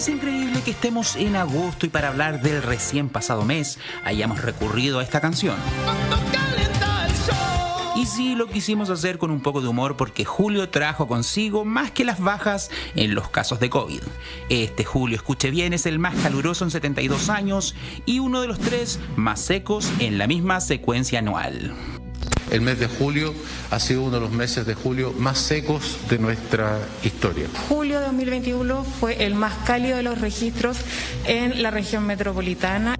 parece increíble que estemos en agosto y para hablar del recién pasado mes hayamos recurrido a esta canción. Y sí, lo quisimos hacer con un poco de humor porque julio trajo consigo más que las bajas en los casos de COVID. Este julio, escuche bien, es el más caluroso en 72 años y uno de los 3 más secos en la misma secuencia anual. El mes de julio ha sido uno de los meses de julio más secos de nuestra historia. Julio de 2021 fue el más cálido de los registros en la región metropolitana.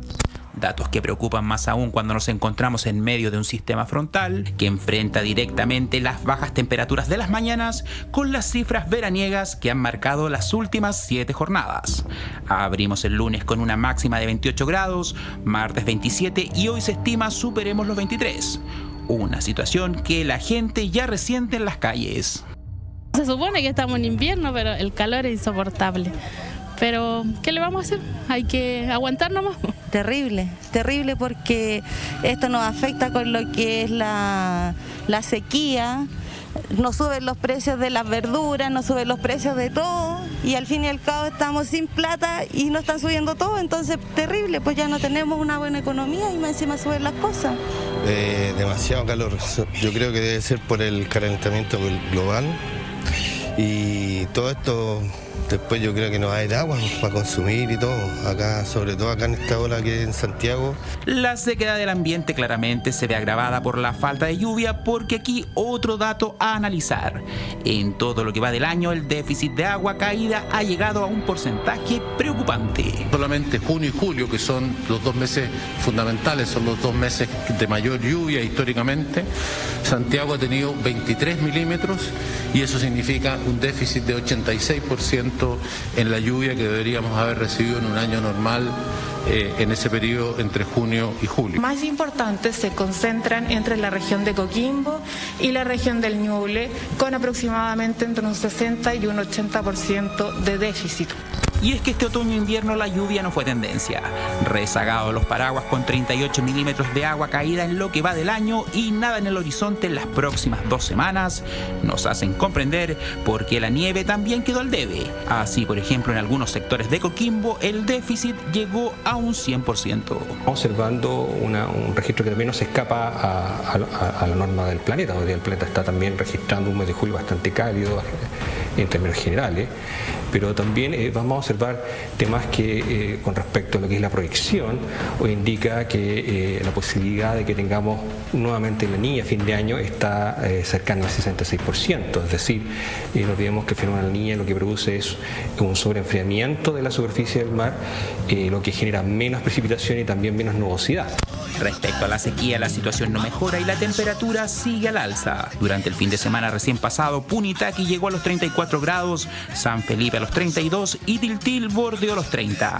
Datos que preocupan más aún cuando nos encontramos en medio de un sistema frontal que enfrenta directamente las bajas temperaturas de las mañanas con las cifras veraniegas que han marcado las últimas 7 jornadas. Abrimos el lunes con una máxima de 28 grados, martes 27 y hoy se estima superemos los 23. Una situación que la gente ya resiente en las calles. Se supone que estamos en invierno, pero el calor es insoportable. Pero, ¿qué le vamos a hacer? Hay que aguantar nomás. Terrible, terrible porque esto nos afecta con lo que es la sequía, nos suben los precios de las verduras, nos suben los precios de todo y al fin y al cabo estamos sin plata y nos están subiendo todo, entonces terrible, pues ya no tenemos una buena economía y más encima suben las cosas. Demasiado calor, yo creo que debe ser por el calentamiento global y todo esto. Después yo creo que no va a haber agua para consumir y todo, acá, sobre todo acá en esta ola que es en Santiago. La sequedad del ambiente claramente se ve agravada por la falta de lluvia, porque aquí otro dato a analizar. En todo lo que va del año, el déficit de agua caída ha llegado a un porcentaje preocupante. Solamente junio y julio, que son los 2 meses fundamentales, son los 2 meses de mayor lluvia históricamente, Santiago ha tenido 23 milímetros y eso significa un déficit de 86% en la lluvia que deberíamos haber recibido en un año normal en ese periodo entre junio y julio. Más importantes se concentran entre la región de Coquimbo y la región del Ñuble, con aproximadamente entre un 60 y un 80% de déficit. Y es que este otoño-invierno la lluvia no fue tendencia. Rezagados los paraguas con 38 milímetros de agua caída en lo que va del año y nada en el horizonte en las próximas 2 semanas nos hacen comprender por qué la nieve también quedó al debe. Así, por ejemplo, en algunos sectores de Coquimbo el déficit llegó a un 100%. Observando un registro que también no se escapa a la norma del planeta. Hoy día el planeta está también registrando un mes de julio bastante cálido en términos generales, pero también vamos a observar temas que con respecto a lo que es la proyección hoy indica que la posibilidad de que tengamos nuevamente la niña a fin de año está cercana al 66%, es decir, no olvidemos que el fenómeno de la niña lo que produce es un sobreenfriamiento de la superficie del mar, lo que genera menos precipitación y también menos nubosidad. Respecto a la sequía, la situación no mejora y la temperatura sigue al alza. Durante el fin de semana recién pasado, Punitaqui llegó a los 34 grados, San Felipe a los 32 y Tiltil bordeó los 30.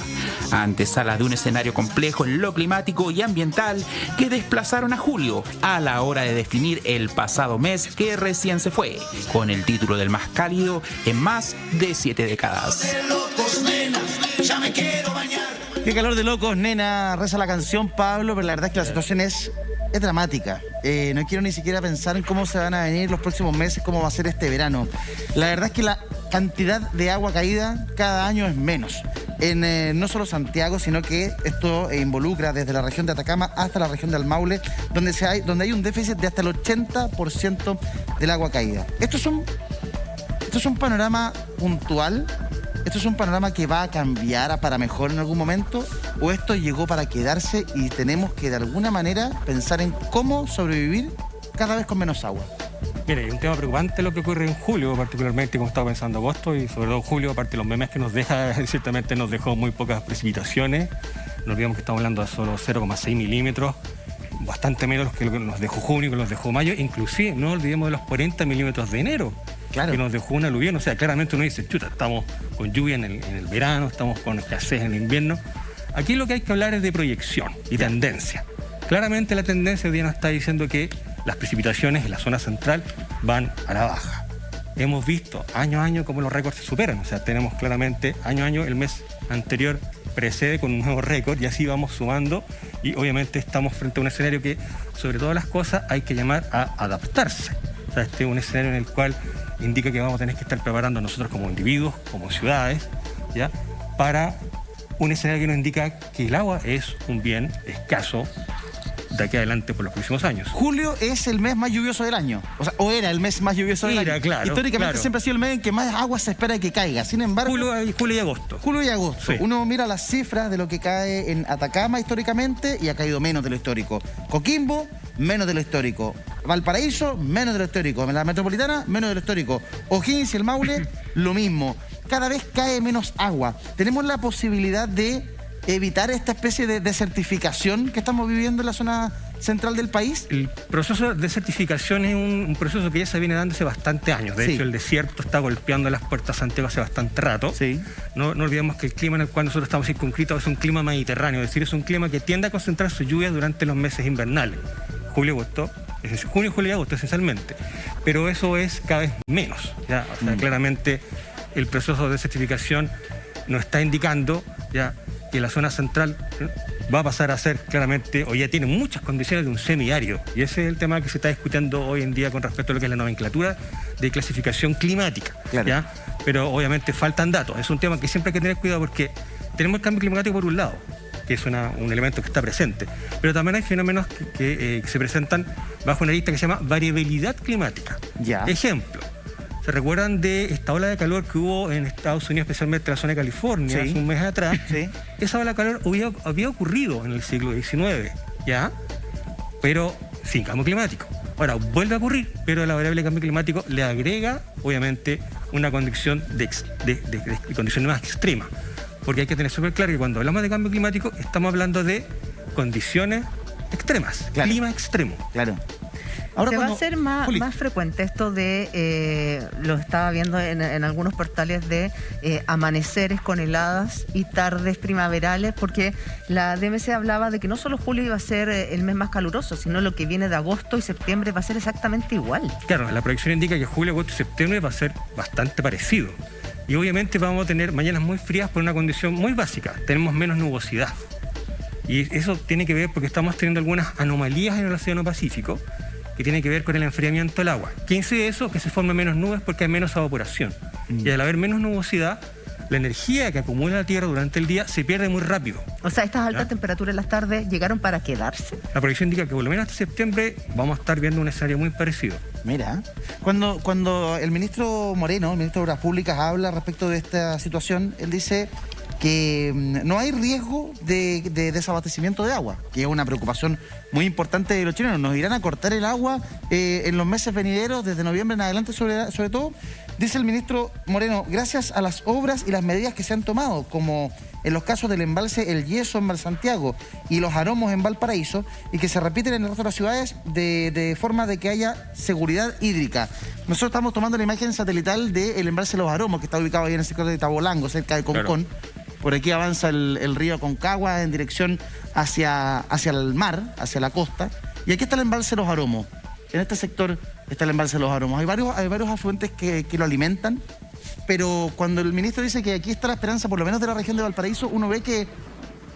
Antesala de un escenario complejo en lo climático y ambiental que desplazaron a julio a la hora de definir el pasado mes que recién se fue, con el título del más cálido en más de 7 décadas. Qué calor de locos, nena, reza la canción, Pablo, pero la verdad es que la situación es dramática. No quiero ni siquiera pensar en cómo se van a venir los próximos meses, cómo va a ser este verano. La verdad es que la cantidad de agua caída cada año es menos. En no solo Santiago, sino que esto involucra desde la región de Atacama hasta la región del Maule, donde hay un déficit de hasta el 80% del agua caída. Esto es un panorama puntual. ¿Esto es un panorama que va a cambiar para mejor en algún momento? ¿O esto llegó para quedarse y tenemos que de alguna manera pensar en cómo sobrevivir cada vez con menos agua? Mire, es un tema preocupante lo que ocurre en julio, particularmente como estaba pensando agosto, y sobre todo julio, aparte de los memes que nos deja, ciertamente nos dejó muy pocas precipitaciones. No olvidemos que estamos hablando de solo 0,6 milímetros, bastante menos que lo que nos dejó junio, que nos dejó mayo, inclusive no olvidemos de los 40 milímetros de enero. Claro. Que nos dejó una aluvión, o sea, claramente uno dice, chuta, estamos con lluvia en el verano, estamos con escasez en el invierno. Aquí lo que hay que hablar es de proyección y tendencia. Claramente la tendencia hoy día nos está diciendo que las precipitaciones en la zona central van a la baja. Hemos visto año a año cómo los récords se superan, o sea, tenemos claramente año a año el mes anterior precede con un nuevo récord y así vamos sumando y obviamente estamos frente a un escenario que sobre todas las cosas hay que llamar a adaptarse. O sea, este es un escenario en el cual indica que vamos a tener que estar preparando nosotros como individuos, como ciudades, ¿ya?, para un escenario que nos indica que el agua es un bien escaso de aquí adelante por los próximos años. Julio es el mes más lluvioso del año, o era el mes más lluvioso del año. Claro, históricamente siempre ha sido el mes en que más agua se espera que caiga. Sin embargo, Julio y agosto. Julio y agosto. Sí. Uno mira las cifras de lo que cae en Atacama históricamente y ha caído menos de lo histórico. Coquimbo, menos de lo histórico. Valparaíso, menos de lo histórico. La metropolitana, menos de lo histórico. O'Higgins y el Maule, lo mismo. Cada vez cae menos agua. Tenemos la posibilidad de evitar esta especie de desertificación que estamos viviendo en la zona central del país. El proceso de desertificación es un proceso que ya se viene dando hace bastantes años. De hecho, el desierto está golpeando las puertas de Santiago hace bastante rato. Sí. No olvidemos que el clima en el cual nosotros estamos circunscritos es un clima mediterráneo, es decir, es un clima que tiende a concentrar su lluvia durante los meses invernales. Junio, julio y agosto esencialmente. Pero eso es cada vez menos. ¿Ya? O sea, claramente el proceso de desertificación nos está indicando ya que la zona central va a pasar a ser claramente, o ya tiene muchas condiciones de un semiárido. Y ese es el tema que se está discutiendo hoy en día con respecto a lo que es la nomenclatura de clasificación climática. Claro. ¿Ya? Pero obviamente faltan datos. Es un tema que siempre hay que tener cuidado porque tenemos el cambio climático por un lado, que es un elemento que está presente, pero también hay fenómenos que se presentan bajo una lista que se llama variabilidad climática. Ya. Ejemplo, ¿se recuerdan de esta ola de calor que hubo en Estados Unidos, especialmente en la zona de California, hace un mes atrás? Sí. Esa ola de calor había ocurrido en el siglo XIX, ¿ya? Pero sin cambio climático. Ahora, vuelve a ocurrir, pero la variable de cambio climático le agrega, obviamente, una condición de condiciones más extremas. Porque hay que tener súper claro que cuando hablamos de cambio climático, estamos hablando de condiciones extremas, claro. Clima extremo. Claro. Ahora se va a hacer más frecuente esto de, lo estaba viendo en algunos portales, de amaneceres con heladas y tardes primaverales, porque la DMC hablaba de que no solo julio iba a ser el mes más caluroso, sino lo que viene de agosto y septiembre va a ser exactamente igual. Claro, la proyección indica que julio, agosto y septiembre va a ser bastante parecido. Y obviamente vamos a tener mañanas muy frías por una condición muy básica, tenemos menos nubosidad. Y eso tiene que ver porque estamos teniendo algunas anomalías en el Océano Pacífico, que tiene que ver con el enfriamiento del agua. ¿Qué incide eso? Que se formen menos nubes porque hay menos evaporación. Y al haber menos nubosidad, la energía que acumula la Tierra durante el día se pierde muy rápido. O sea, estas altas temperaturas en las tardes llegaron para quedarse. La proyección indica que por lo menos hasta septiembre vamos a estar viendo un escenario muy parecido. Mira, cuando el ministro Moreno, el ministro de Obras Públicas, habla respecto de esta situación, él dice que no hay riesgo de desabastecimiento de agua, que es una preocupación muy importante de los chilenos. Nos irán a cortar el agua en los meses venideros, desde noviembre en adelante sobre todo. Dice el ministro Moreno, gracias a las obras y las medidas que se han tomado, como en los casos del embalse El Yeso en Valsantiago y los Aromos en Valparaíso, y que se repiten en el resto de las ciudades de forma de que haya seguridad hídrica. Nosotros estamos tomando la imagen satelital del embalse Los Aromos, que está ubicado ahí en el sector de Tabolango, cerca de Concón. Claro. Por aquí avanza el río Aconcagua en dirección hacia el mar, hacia la costa. Y aquí está el embalse Los Aromos. En este sector está el embalse Los Aromos. Hay varios afluentes que lo alimentan, pero cuando el ministro dice que aquí está la esperanza, por lo menos de la región de Valparaíso, uno ve que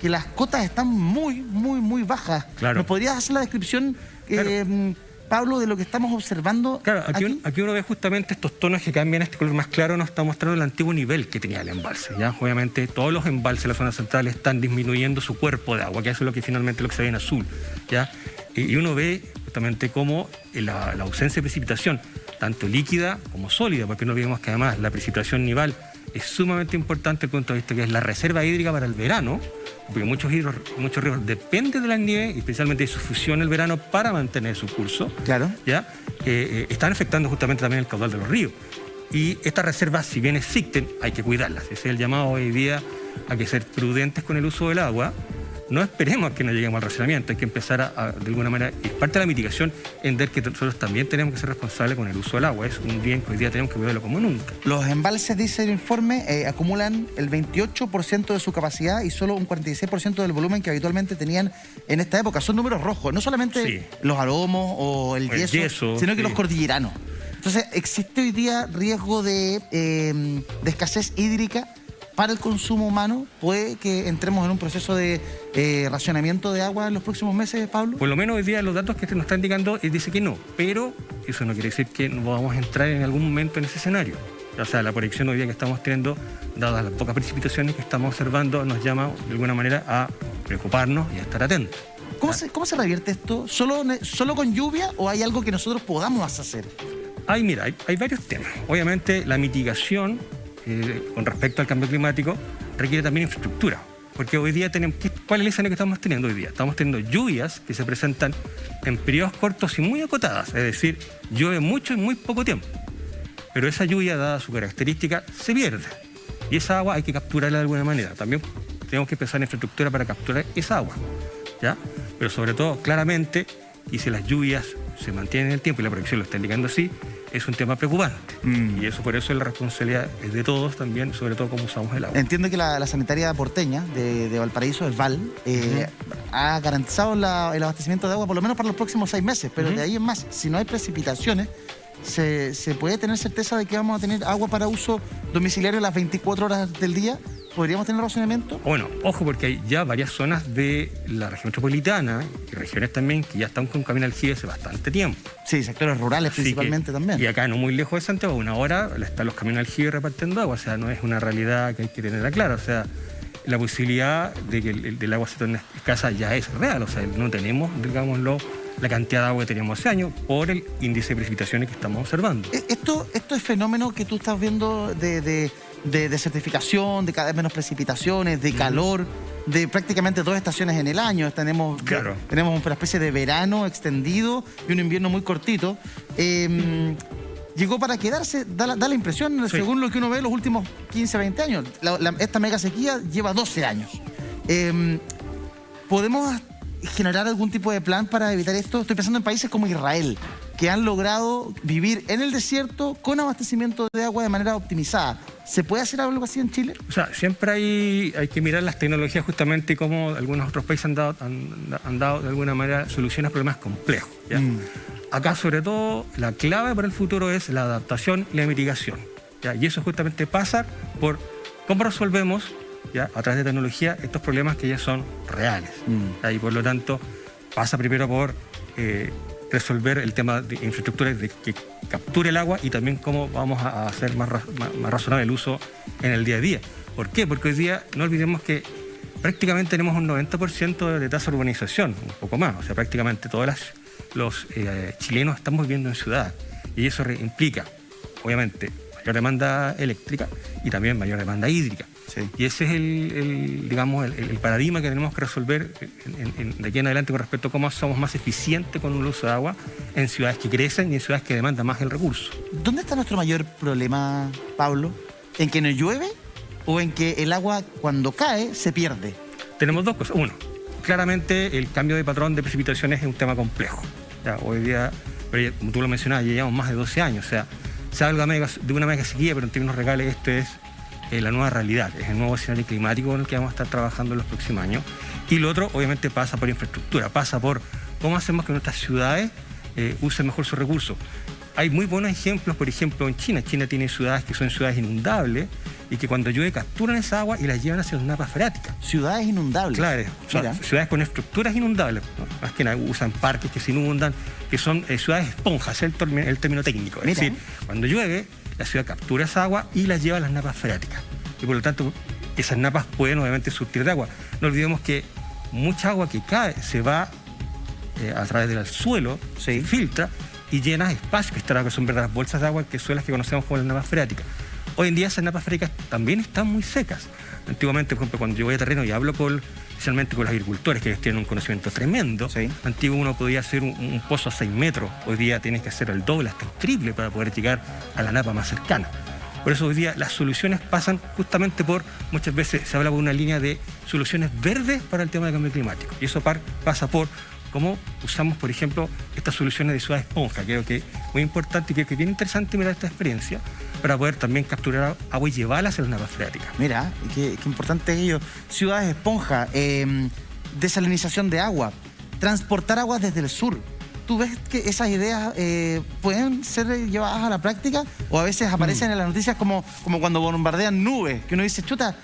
las cotas están muy, muy, muy bajas. Claro. ¿Nos podrías hacer la descripción, Pablo, de lo que estamos observando? Claro, aquí uno ve justamente estos tonos que cambian. Este color más claro nos está mostrando el antiguo nivel que tenía el embalse, ¿ya? Obviamente todos los embalses de la zona central están disminuyendo su cuerpo de agua, que eso es lo que finalmente lo que se ve en azul, ¿ya? Y uno ve justamente cómo la ausencia de precipitación, tanto líquida como sólida, porque no olvidemos que además la precipitación nival es sumamente importante desde el punto de vista que es la reserva hídrica para el verano, porque muchos ríos dependen de la nieve, y especialmente de su fusión en el verano para mantener su curso. Claro. ¿Ya? Están afectando justamente también el caudal de los ríos. Y estas reservas, si bien existen, hay que cuidarlas. Ese es el llamado hoy día a que ser prudentes con el uso del agua. No esperemos a que no lleguemos al racionamiento, hay que empezar de alguna manera, y parte de la mitigación, entender que nosotros también tenemos que ser responsables con el uso del agua. Es un bien que hoy día tenemos que cuidarlo como nunca. Los embalses, dice el informe, acumulan el 28% de su capacidad y solo un 46% del volumen que habitualmente tenían en esta época. Son números rojos, no solamente los Aromos o el yeso, sino que los cordilleranos. Entonces, ¿existe hoy día riesgo de escasez hídrica para el consumo humano? ¿Puede que entremos en un proceso de racionamiento de agua en los próximos meses, Pablo? Por lo menos hoy día los datos que nos están indicando dice que no, pero eso no quiere decir que no vamos a entrar en algún momento en ese escenario. O sea, la proyección hoy día que estamos teniendo, dadas las pocas precipitaciones que estamos observando, nos llama de alguna manera a preocuparnos y a estar atentos. ¿Cómo se revierte esto? ¿Solo con lluvia o hay algo que nosotros podamos hacer? Hay varios temas. Obviamente la mitigación con respecto al cambio climático requiere también infraestructura. Porque hoy día ¿cuál es el escenario que estamos teniendo hoy día? Estamos teniendo lluvias que se presentan en periodos cortos y muy acotadas. Es decir, llueve mucho en muy poco tiempo. Pero esa lluvia, dada su característica, se pierde. Y esa agua hay que capturarla de alguna manera. También tenemos que pensar en infraestructura para capturar esa agua, ¿ya? Pero sobre todo, claramente, y si las lluvias se mantienen en el tiempo y la proyección lo está indicando así, es un tema preocupante. Y eso, por eso la responsabilidad es de todos también, sobre todo cómo usamos el agua. Entiendo que la sanitaria porteña de Valparaíso, el VAL, ha garantizado el abastecimiento de agua por lo menos para los próximos 6 meses, pero de ahí en más, si no hay precipitaciones, se puede tener certeza de que vamos a tener agua para uso domiciliario las 24 horas del día. ¿Podríamos tener racionamiento? Bueno, ojo, porque hay ya varias zonas de la región metropolitana y regiones también que ya están con camino al aljibe hace bastante tiempo. Sí, sectores rurales principalmente también. Y acá, no muy lejos de Santiago, a 1 hora están los caminos al aljibe repartiendo agua. O sea, no es una realidad que hay que tenerla clara. O sea, la posibilidad de que el agua se torne escasa ya es real. O sea, no tenemos, digámoslo, la cantidad de agua que teníamos hace años por el índice de precipitaciones que estamos observando. Esto es fenómeno que tú estás viendo de desertificación, de cada vez menos precipitaciones, de calor, de prácticamente 2 estaciones en el año. Tenemos una especie de verano extendido y un invierno muy cortito. Llegó para quedarse, da la impresión, según lo que uno ve los últimos 15, 20 años. Esta mega sequía lleva 12 años. ¿Podemos generar algún tipo de plan para evitar esto? Estoy pensando en países como Israel, que han logrado vivir en el desierto con abastecimiento de agua de manera optimizada. ¿Se puede hacer algo así en Chile? O sea, siempre hay que mirar las tecnologías justamente y cómo algunos otros países han dado de alguna manera soluciones a problemas complejos, ¿ya? Acá, sobre todo, la clave para el futuro es la adaptación y la mitigación, ¿ya? Y eso justamente pasa por cómo resolvemos, ¿ya?, a través de tecnología, estos problemas que ya son reales. Y por lo tanto, pasa primero por resolver el tema de infraestructura de que capture el agua y también cómo vamos a hacer más razonable el uso en el día a día. ¿Por qué? Porque hoy día no olvidemos que prácticamente tenemos un 90% de tasa de urbanización, un poco más. O sea, prácticamente todos los chilenos estamos viviendo en ciudad. Y eso implica, obviamente, mayor demanda eléctrica y también mayor demanda hídrica. Sí. Y ese es el paradigma que tenemos que resolver de aquí en adelante con respecto a cómo somos más eficientes con el uso de agua en ciudades que crecen y en ciudades que demandan más el recurso. ¿Dónde está nuestro mayor problema, Pablo? ¿En que no llueve o en que el agua cuando cae se pierde? Tenemos dos cosas. Uno, claramente el cambio de patrón de precipitaciones es un tema complejo. Ya, hoy día, pero como tú lo mencionabas, ya llevamos más de 12 años. O sea, se habla de una mega sequía, pero en términos reales esto es la nueva realidad, es el nuevo escenario climático en el que vamos a estar trabajando en los próximos años. Y lo otro, obviamente, pasa por infraestructura, pasa por cómo hacemos que nuestras ciudades usen mejor sus recursos. Hay muy buenos ejemplos, por ejemplo, en China. China tiene ciudades que son ciudades inundables y que cuando llueve capturan esa agua y la llevan hacia las napas freáticas. Ciudades inundables. Claro, ciudades con estructuras inundables, ¿no? Más que nada usan parques que se inundan, que son ciudades esponjas, es el término técnico. Es decir, cuando llueve, la ciudad captura esa agua y la lleva a las napas freáticas. Y por lo tanto, esas napas pueden obviamente surtir de agua. No olvidemos que mucha agua que cae se va a través del suelo, se filtra y llena espacios que son verdaderas bolsas de agua, que son las que conocemos como las napas freáticas. Hoy en día esas napas freáticas también están muy secas. Antiguamente, por ejemplo, cuando yo voy a terreno y hablo especialmente con los agricultores, que tienen un conocimiento tremendo, antiguo uno podía hacer un pozo a 6 metros, hoy día tienes que hacer el doble, hasta el triple para poder llegar a la napa más cercana. Por eso hoy día las soluciones pasan justamente por, muchas veces se habla de una línea de soluciones verdes para el tema del cambio climático. Y eso pasa por cómo usamos, por ejemplo, estas soluciones de ciudad esponja. Creo que es muy importante y creo que es bien interesante mirar esta experiencia para poder también capturar agua y llevarla hacia las napas freáticas. Mira, qué importante es ello. Ciudades esponja, desalinización de agua, transportar agua desde el sur. ¿tú ves que esas ideas pueden ser llevadas a la práctica? ¿O a veces aparecen en las noticias como cuando bombardean nubes? Que uno dice, chuta,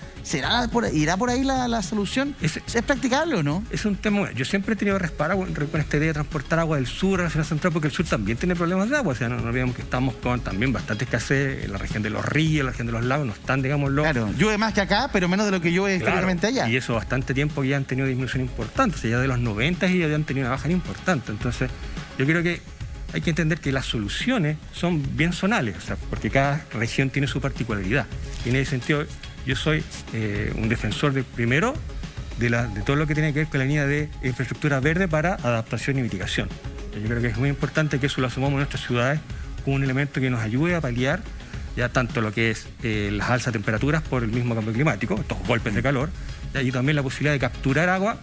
¿irá por ahí la solución? ¿Es practicable o no? Es un tema. Yo siempre he tenido respaldo con esta idea de transportar agua del sur a la zona central, porque el sur también tiene problemas de agua. O sea, no olvidemos que estamos con también bastante escasez en la región de los ríos, en la región de los lagos, no están, digámoslo. Claro, llueve más que acá, pero menos de lo que llueve históricamente allá. Y eso bastante tiempo que ya han tenido disminución importante. O sea, ya de los 90 y ya han tenido una baja importante. Entonces, yo creo que hay que entender que las soluciones son bien zonales, o sea, porque cada región tiene su particularidad. Y en ese sentido, yo soy un defensor primero de todo lo que tiene que ver con la línea de infraestructura verde para adaptación y mitigación. Yo creo que es muy importante que eso lo asumamos en nuestras ciudades como un elemento que nos ayude a paliar ya tanto lo que es las alzas de temperaturas por el mismo cambio climático, estos golpes de calor, y también la posibilidad de capturar agua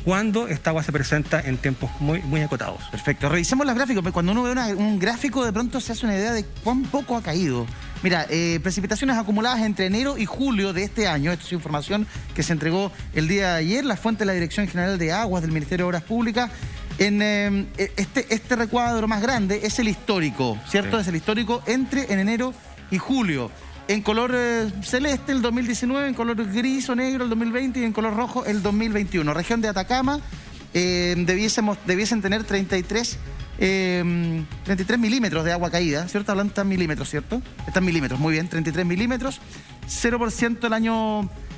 cuando esta agua se presenta en tiempos muy acotados. Perfecto. Revisemos los gráficos. Cuando uno ve un gráfico, de pronto se hace una idea de cuán poco ha caído. Mira, precipitaciones acumuladas entre enero y julio de este año. Esto es información que se entregó el día de ayer. La fuente de la Dirección General de Aguas del Ministerio de Obras Públicas. Este recuadro más grande es el histórico, ¿cierto? Sí. Es el histórico en enero y julio. En color celeste el 2019, en color gris o negro el 2020 y en color rojo el 2021. Región de Atacama debiesen tener 33 milímetros de agua caída, ¿cierto? Hablando de milímetros, ¿cierto? Están milímetros, muy bien, 33 milímetros, 0%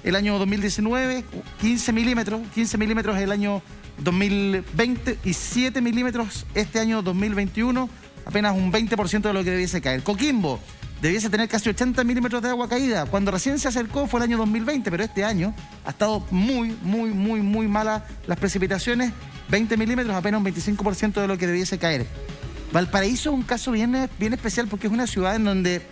el año 2019, 15 milímetros el año 2020 y 7 milímetros este año 2021, apenas un 20% de lo que debiese caer. Coquimbo debiese tener casi 80 milímetros de agua caída. Cuando recién se acercó fue el año 2020, pero este año ha estado muy mala las precipitaciones. 20 milímetros, apenas un 25% de lo que debiese caer. Valparaíso es un caso bien especial porque es una ciudad en donde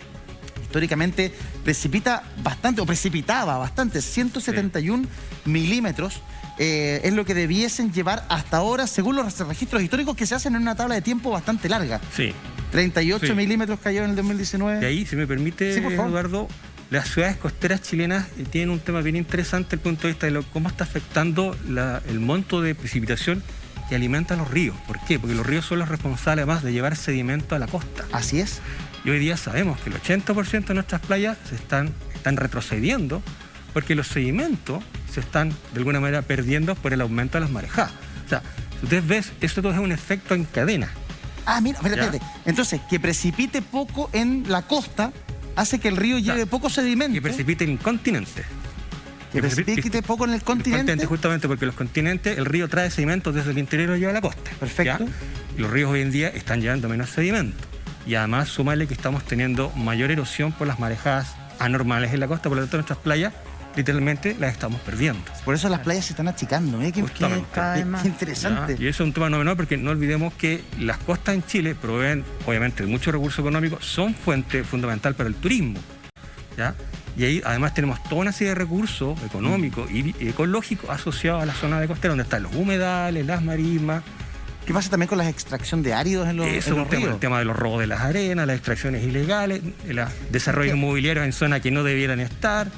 históricamente precipitaba bastante, 171 milímetros. Es lo que debiesen llevar hasta ahora, según los registros históricos que se hacen en una tabla de tiempo bastante larga. Sí. 38 milímetros cayó en el 2019. De ahí, si me permite, sí, Eduardo, las ciudades costeras chilenas tienen un tema bien interesante desde el punto de vista de cómo está afectando el monto de precipitación que alimenta los ríos. ¿Por qué? Porque los ríos son los responsables además de llevar sedimento a la costa. Así es. Y hoy día sabemos que el 80% de nuestras playas están retrocediendo porque los sedimentos se están de alguna manera perdiendo por el aumento de las marejadas. O sea, si ustedes ven, esto todo es un efecto en cadena. Ah, mira, espérate. Entonces, que precipite poco en la costa hace que el río lleve poco sedimento. Que precipite en el continente. Que precipite poco en el continente. Justamente porque los continentes, el río trae sedimentos desde el interior y lo lleva a la costa. Perfecto. ¿Ya? Y los ríos hoy en día están llevando menos sedimento. Y además, súmale que estamos teniendo mayor erosión por las marejadas anormales en la costa, por lo tanto nuestras playas literalmente las estamos perdiendo. Por eso las playas se están achicando. Qué interesante. ¿Ya? Y eso es un tema no menor porque no olvidemos que las costas en Chile proveen, obviamente, de muchos recursos económicos, son fuente fundamental para el turismo. ¿Ya? Y ahí además tenemos toda una serie de recursos económicos y ecológicos asociados a la zona de costera, donde están los humedales, las marismas. ¿Qué pasa también con la extracción de áridos en los ríos? El tema de los robos de las arenas, las extracciones ilegales, el desarrollo inmobiliario en zonas que no debieran estar.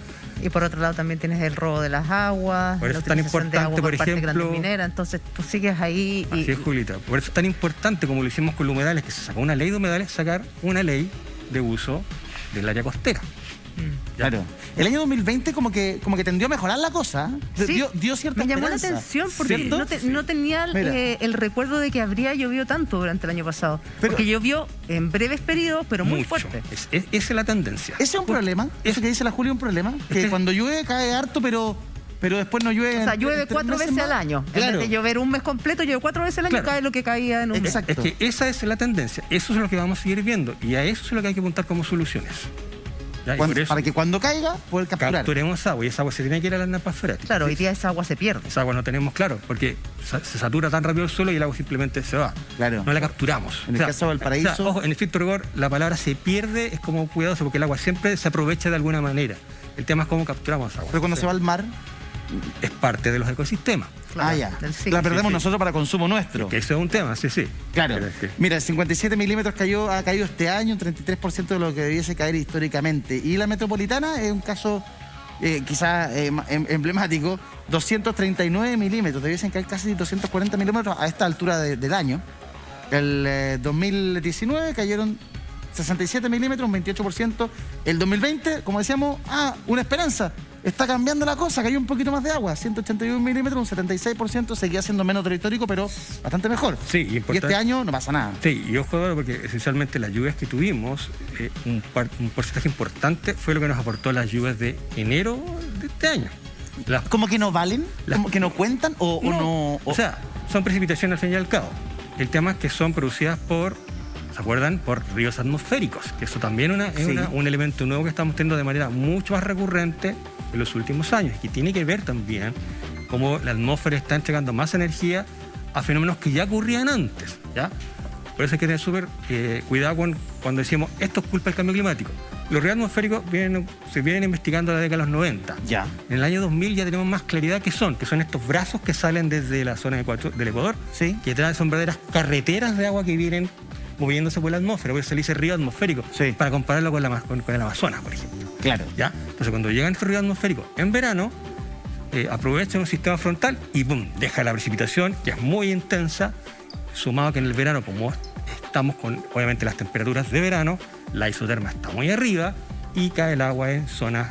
Y por otro lado también tienes el robo de las aguas, por eso es tan importante, por ejemplo, minera, entonces tú sigues ahí. Así es, Julita. Por eso es tan importante, como lo hicimos con los humedales, que se sacó una ley de humedales, sacar una ley de uso del área costera. Claro. El año 2020 como que tendió a mejorar la cosa. Sí, dio cierta me llamó esperanza. la atención porque no tenía el recuerdo de que habría llovido tanto durante el año pasado. Porque llovió en breves periodos, pero muy fuerte. Esa es la tendencia. Ese es un problema. Eso que dice la Julia es un problema. Que cuando llueve cae harto, pero después no llueve. O sea, llueve 4 veces al año. Claro. En vez de llover un mes completo, llueve 4 veces al año, cae lo que caía en un mes. Es que esa es la tendencia. Eso es lo que vamos a seguir viendo. Y a eso es lo que hay que apuntar como soluciones. Para que cuando caiga, poder capturar. Capturemos agua y esa agua se tiene que ir a las napas freáticas. Claro, hoy día esa agua se pierde. Esa agua no tenemos claro, porque se satura tan rápido el suelo y el agua simplemente se va. Claro. No la capturamos. En el caso de Valparaíso. Ojo, en estricto rigor, la palabra se pierde es como cuidadoso, porque el agua siempre se aprovecha de alguna manera. El tema es cómo capturamos agua. Pero cuando se va al mar, es parte de los ecosistemas. Claro, ya. La perdemos nosotros para consumo nuestro. Que eso es un tema, sí. Claro. Mira, 57 milímetros ha caído este año, un 33% de lo que debiese caer históricamente. Y la metropolitana es un caso quizás emblemático, 239 milímetros. Debiesen caer casi 240 milímetros a esta altura del año. El 2019 cayeron 67 milímetros, un 28%. El 2020, como decíamos, una esperanza. Está cambiando la cosa, cayó un poquito más de agua, 181 milímetros, un 76%, seguía siendo menos de lo histórico, pero bastante mejor. Sí, y este año no pasa nada. Sí, y ojo, porque esencialmente las lluvias que tuvimos, un porcentaje importante fue lo que nos aportó las lluvias de enero de este año. ¿Cómo que no valen? ¿Cómo que no cuentan? O sea, son precipitaciones al fin y al cabo. El tema es que son producidas por, ¿se acuerdan? Por ríos atmosféricos, que eso también es un elemento nuevo que estamos teniendo de manera mucho más recurrente en los últimos años, y que tiene que ver también cómo la atmósfera está entregando más energía a fenómenos que ya ocurrían antes, ¿ya? Por eso hay que tener súper cuidado cuando decimos esto es culpa del cambio climático. Los ríos atmosféricos se vienen investigando desde la década de los 90. Ya. En el año 2000 ya tenemos más claridad que son estos brazos que salen desde la zona del Ecuador, sí, que son verdaderas carreteras de agua que vienen moviéndose por la atmósfera, por eso se le dice río atmosférico, sí, para compararlo con el Amazonas, por ejemplo. Claro. ¿Ya? Entonces, cuando llegan estos ríos atmosféricos en verano, aprovechan un sistema frontal y ¡pum!, deja la precipitación, que es muy intensa, sumado que en el verano, como estamos con, obviamente, las temperaturas de verano, la isoterma está muy arriba y cae el agua en zonas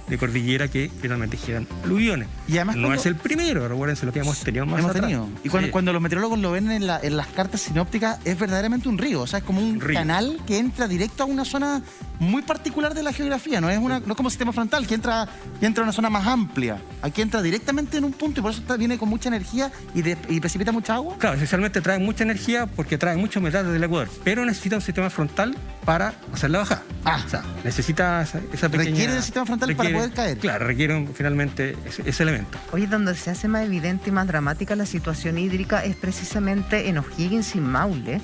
de cordillera que finalmente generan aluviones. Y además no es el primero, recuérdense lo que hemos tenido más atrás. Y cuando los meteorólogos lo ven en las cartas sinópticas, es verdaderamente un río, o sea, es como un canal que entra directo a una zona muy particular de la geografía, no es como sistema frontal, que entra a una zona más amplia. Aquí entra directamente en un punto y por eso viene con mucha energía y precipita mucha agua. Claro, esencialmente trae mucha energía porque trae mucha humedad desde el Ecuador, pero necesita un sistema frontal para hacer la bajada. O sea, necesita esa pequeña... Requiere el sistema frontal para poder caer. Claro, requiere finalmente ese elemento. Oye, donde se hace más evidente y más dramática la situación hídrica es precisamente en O'Higgins y Maule.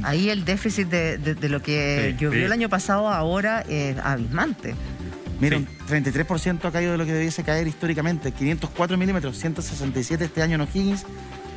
Ahí el déficit de lo que llovió el año pasado ahora es abismante. Miren, 33% ha caído de lo que debiese caer históricamente. 504 milímetros, 167 este año en O'Higgins,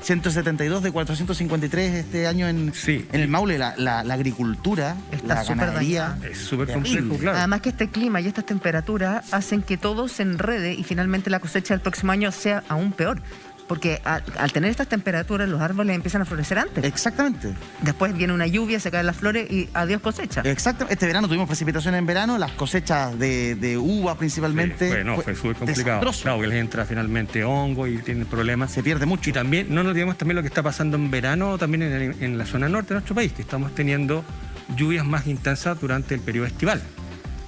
172 de 453 este año en el Maule. La agricultura, la ganadería es súper complejo, claro. Además que este clima y estas temperaturas hacen que todo se enrede y finalmente la cosecha del próximo año sea aún peor. Porque al tener estas temperaturas los árboles empiezan a florecer antes. Exactamente. Después viene una lluvia, se caen las flores y adiós cosecha. Exacto. Este verano tuvimos precipitaciones en verano, las cosechas de uva principalmente. Fue súper complicado. Claro, que les entra finalmente hongo y tienen problemas. Se pierde mucho. Y también, no nos olvidemos también lo que está pasando en verano también en la zona norte de nuestro país, que estamos teniendo lluvias más intensas durante el periodo estival.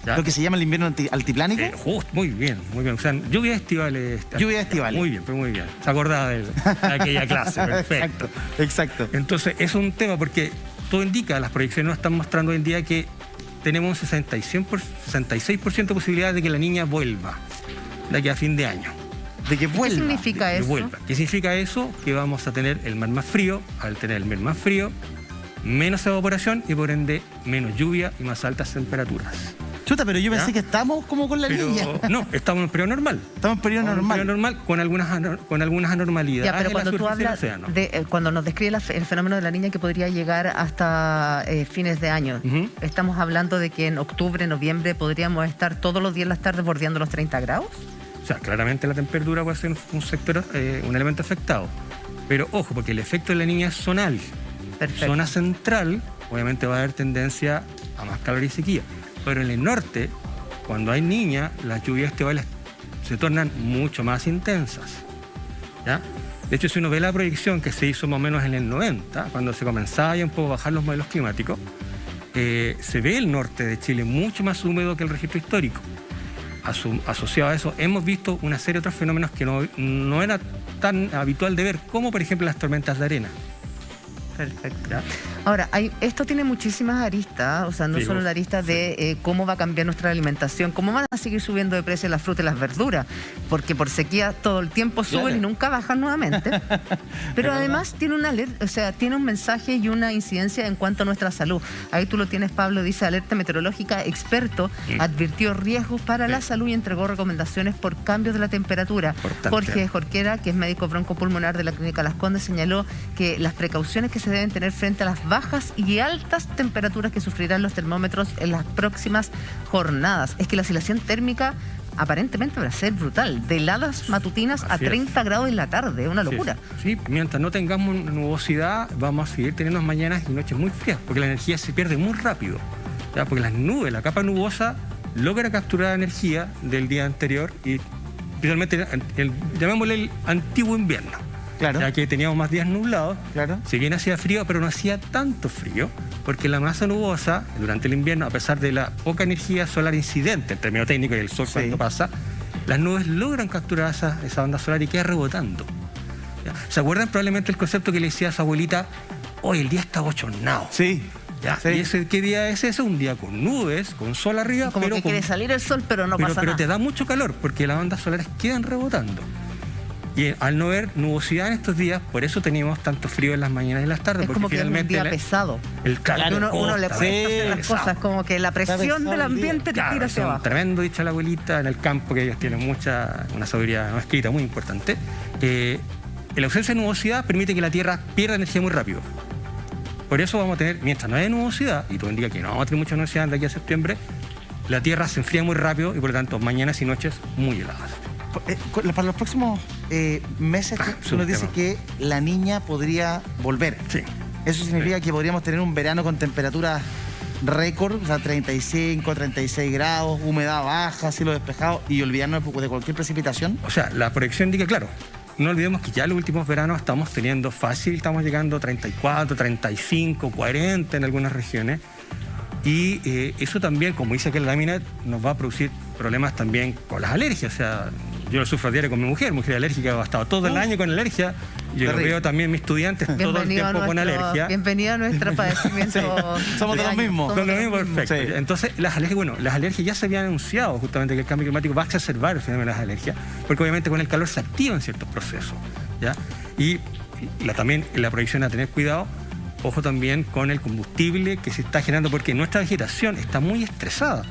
¿Ya? Lo que se llama el invierno altiplánico. Muy bien. O sea, lluvias estivales. Lluvias estivales. Muy bien. Se acordaba de aquella clase, perfecto. Exacto. Entonces, es un tema porque todo indica, las proyecciones nos están mostrando hoy en día que tenemos un 66% de posibilidad de que la niña vuelva de aquí a fin de año. De que vuelva. ¿Qué significa eso? ¿Qué significa eso? Que vamos a tener el mar más frío. Al tener el mar más frío, menos evaporación y por ende menos lluvia y más altas temperaturas. Chuta, pero yo pensé que estamos como con la niña. No, estamos en periodo normal. Estamos en periodo normal. Con algunas anormalidades. Ya, pero cuando tú hablas cuando nos describe el fenómeno de la niña que podría llegar hasta fines de año, estamos hablando de que en octubre, noviembre podríamos estar todos los días en las tardes bordeando los 30 grados. O sea, claramente la temperatura puede ser un elemento afectado. Pero ojo, porque el efecto de la niña es zonal. Perfecto. Zona central, obviamente va a haber tendencia a más calor y sequía. Pero en el norte, cuando hay niña, las lluvias estivales se tornan mucho más intensas. ¿Ya? De hecho, si uno ve la proyección que se hizo más o menos en el 90, cuando se comenzaba ya un poco a bajar los modelos climáticos, se ve el norte de Chile mucho más húmedo que el registro histórico. Asociado a eso, hemos visto una serie de otros fenómenos que no era tan habitual de ver, como por ejemplo las tormentas de arena. Perfecto. ¿Ya? Ahora, esto tiene muchísimas aristas, o sea, no solo la arista de cómo va a cambiar nuestra alimentación, cómo van a seguir subiendo de precio las frutas y las verduras, porque por sequía todo el tiempo suben y nunca bajan nuevamente. Pero además tiene una alerta, o sea, tiene un mensaje y una incidencia en cuanto a nuestra salud. Ahí tú lo tienes, Pablo, dice alerta meteorológica, experto, advirtió riesgos para la salud y entregó recomendaciones por cambios de la temperatura. Jorge Jorquera, que es médico broncopulmonar de la Clínica Las Condes, señaló que las precauciones que se deben tener frente a las bajas y altas temperaturas que sufrirán los termómetros en las próximas jornadas. Es que la oscilación térmica aparentemente va a ser brutal. De heladas matutinas a 30 grados en la tarde, es una locura. Sí, mientras no tengamos nubosidad, vamos a seguir teniendo mañanas y noches muy frías, porque la energía se pierde muy rápido. ¿Ya? Porque las nubes, la capa nubosa, logra capturar energía del día anterior y especialmente llamémosle el antiguo invierno. Claro. Ya que teníamos más días nublados, claro. Si bien hacía frío, pero no hacía tanto frío, porque la masa nubosa, durante el invierno, a pesar de la poca energía solar incidente, el término técnico y el sol cuando pasa, las nubes logran capturar esa onda solar y queda rebotando. ¿Ya? ¿Se acuerdan probablemente el concepto que le decía a su abuelita? Hoy el día está bochornado. Sí. ¿Ya? ¿Y qué día es ese? Un día con nubes, con sol arriba. Como que quiere salir el sol, pero no pasa nada. Pero te da mucho calor, porque las ondas solares quedan rebotando. Y al no haber nubosidad en estos días, por eso teníamos tanto frío en las mañanas y en las tardes. Es porque como que finalmente es un día pesado. Uno le puede hacer las cosas, como que la presión del ambiente te tira hacia abajo. Tremendo, dicho la abuelita, en el campo, que ellos tienen una sabiduría no escrita muy importante. La ausencia de nubosidad permite que la Tierra pierda energía muy rápido. Por eso vamos a tener, mientras no haya nubosidad, y todo indica que no vamos a tener mucha nubosidad de aquí a septiembre, la Tierra se enfría muy rápido y por lo tanto mañanas y noches muy heladas. Para los próximos meses, tú nos dices que la niña podría volver. Sí. Eso significa que podríamos tener un verano con temperaturas récord, o sea, 35, 36 grados, humedad baja, cielo despejado, y olvidarnos de cualquier precipitación. O sea, la proyección indica, claro, no olvidemos que ya en los últimos veranos estamos teniendo fácil, estamos llegando a 34, 35, 40 en algunas regiones. Y eso también, como dice aquí la lámina, nos va a producir problemas también con las alergias. O sea, yo lo sufro a diario con mi mujer alérgica, ha estado todo el año con alergia. Yo lo veo también mis estudiantes todo el tiempo con alergia. Bienvenido a nuestro padecimiento. Somos de los mismos. Son los mismos, perfecto. Sí. Entonces, las alergias ya se habían anunciado justamente que el cambio climático va a exacerbar el fenómeno de las alergias, porque obviamente con el calor se activan ciertos procesos, ¿ya? Y también la prohibición a tener cuidado. Ojo también con el combustible que se está generando, porque nuestra vegetación está muy estresada.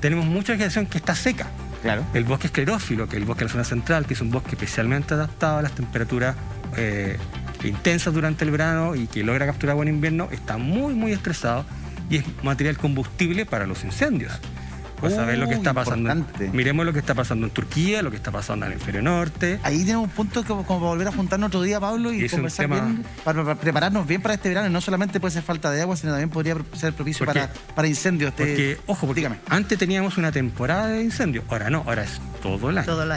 Tenemos mucha vegetación que está seca. Claro. El bosque esclerófilo, que es el bosque de la zona central, que es un bosque especialmente adaptado a las temperaturas intensas durante el verano y que logra capturar buen invierno, está muy, muy estresado y es material combustible para los incendios. Pues saber lo que está pasando. Miremos lo que está pasando en Turquía, lo que está pasando en el hemisferio norte. Ahí tenemos un punto como para volver a juntarnos otro día, Pablo, y conversar bien, para prepararnos bien para este verano. Y no solamente puede ser falta de agua, sino también podría ser propicio para incendios. Porque, ojo, porque antes teníamos una temporada de incendios, ahora no, ahora es todo el año.